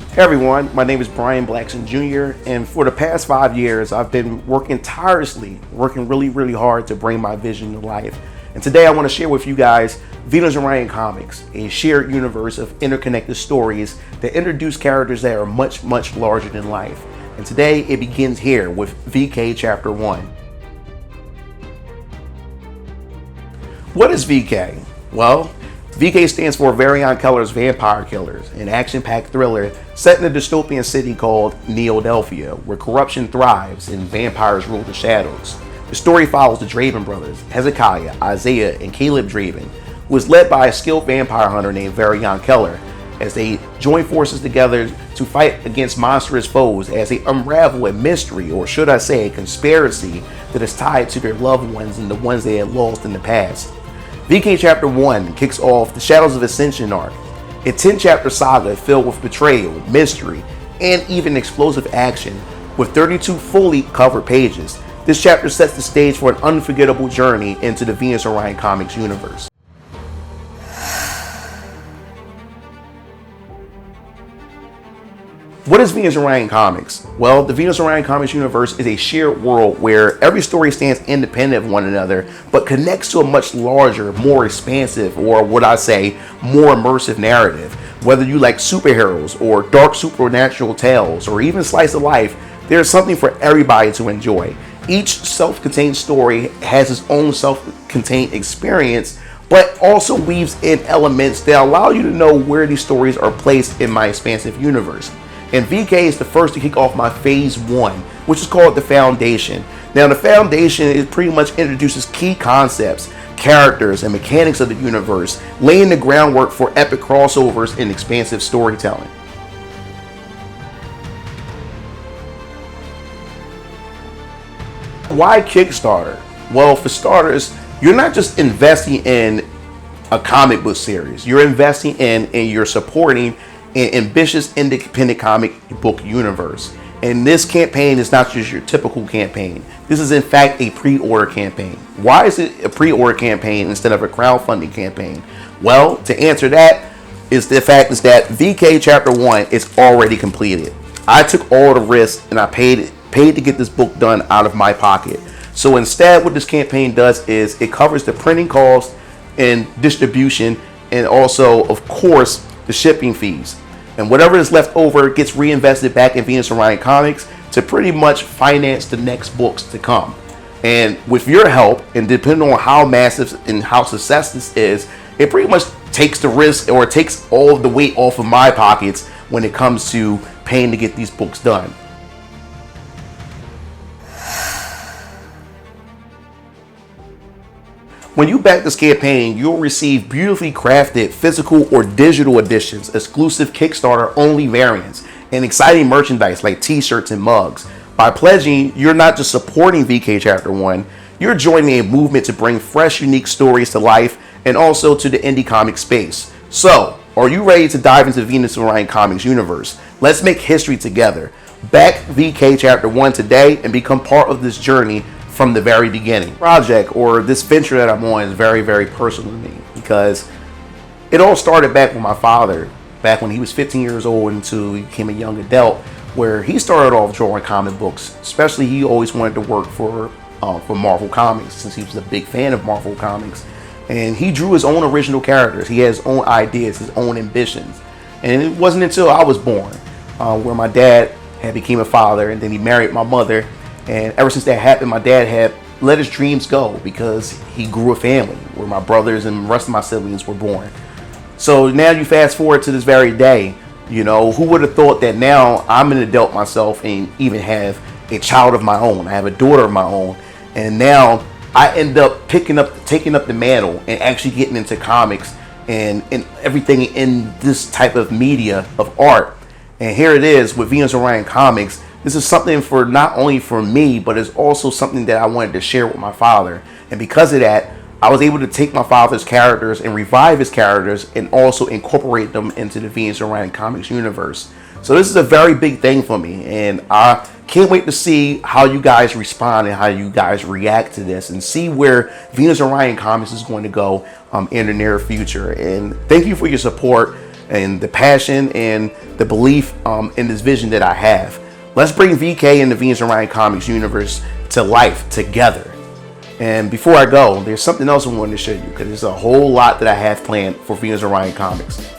Hey everyone, my name is Brian Blackson Jr. and for the past 5 years I've been working tirelessly, working really hard to bring my vision to life. And today I want to share with you guys Venus and Orion Comics, a shared universe of interconnected stories that introduce characters that are much larger than life. And today it begins here with VK Chapter 1. What is VK? Well, VK stands for Orion KELLER'S Vampire Killers, an action-packed thriller set in a dystopian city called Neo-Delphia, where corruption thrives and vampires rule the shadows. The story follows the Draven brothers, Hezekiah, Isaiah, and Caleb Draven, who is led by a skilled vampire hunter named Orion Keller, as they join forces together to fight against monstrous foes as they unravel a mystery, or should I say a conspiracy, that is tied to their loved ones and the ones they had lost in the past. VK Chapter 1 kicks off the Shadows of Ascension arc, a 10-chapter saga filled with betrayal, mystery, and even explosive action, with 32 fully covered pages. This chapter sets the stage for an unforgettable journey into the Venus Orion Comics universe. What is Venus Orion Comics? Well, the Venus Orion Comics universe is a shared world where every story stands independent of one another, but connects to a much larger, more expansive, or what I say, more immersive narrative. Whether you like superheroes, or dark supernatural tales, or even slice of life, there's something for everybody to enjoy. Each self-contained story has its own self-contained experience, but also weaves in elements that allow you to know where these stories are placed in my expansive universe. And VK is the first to kick off my phase 1, which is called the Foundation. Now the Foundation is pretty much introduces key concepts, characters, and mechanics of the universe, laying the groundwork for epic crossovers and expansive storytelling. Why Kickstarter? Well, for starters, you're not just investing in a comic book series, you're investing in and you're supporting an ambitious independent comic book universe. And this campaign is not just your typical campaign. This is in fact a pre-order campaign. Why is it a pre-order campaign instead of a crowdfunding campaign? Well, to answer that is the fact is that VK Chapter 1 is already completed. I took all the risks and I paid to get this book done out of my pocket. So instead, what this campaign does is it covers the printing costs and distribution, and also, of course, the shipping fees. And whatever is left over gets reinvested back in Venus Orion Comics to pretty much finance the next books to come. And with your help, and depending on how massive and how successful this is, it pretty much takes the risk, or it takes all of the weight off of my pockets when it comes to paying to get these books done. When you back this campaign, you'll receive beautifully crafted physical or digital editions, exclusive Kickstarter only variants, and exciting merchandise like t-shirts and mugs. By pledging, you're not just supporting VK Chapter 1, you're joining a movement to bring fresh, unique stories to life and also to the indie comic space. So, are you ready to dive into Venus Orion Comics universe? Let's make history together. Back VK Chapter 1 today and become part of this journey from the very beginning. Project, or this venture that I'm on, is very personal to me, because it all started back with my father, back when he was 15 years old until he became a young adult, where he started off drawing comic books. Especially, he always wanted to work for Marvel Comics, since he was a big fan of Marvel Comics. And he drew his own original characters. He has his own ideas, his own ambitions. And it wasn't until I was born, where my dad had became a father, and then he married my mother. And ever since that happened, my dad had let his dreams go, because he grew a family where my brothers and the rest of my siblings were born. So now you fast forward to this very day, you know, who would have thought that now I'm an adult myself and even have a child of my own. I have a daughter of my own, and now I end up taking up the mantle and actually getting into comics and everything in this type of media of art. And here it is with Venus Orion Comics. This is something for not only for me, but it's also something that I wanted to share with my father. And because of that, I was able to take my father's characters and revive his characters and also incorporate them into the Venus Orion Comics universe. So this is a very big thing for me, and I can't wait to see how you guys respond and how you guys react to this, and see where Venus Orion Comics is going to go in the near future. And thank you for your support. and the passion and the belief in this vision that I have. Let's bring VK and the Venus and Orion Comics universe to life together. And before I go, there's something else I wanted to show you, because there's a whole lot that I have planned for Venus and Orion Comics.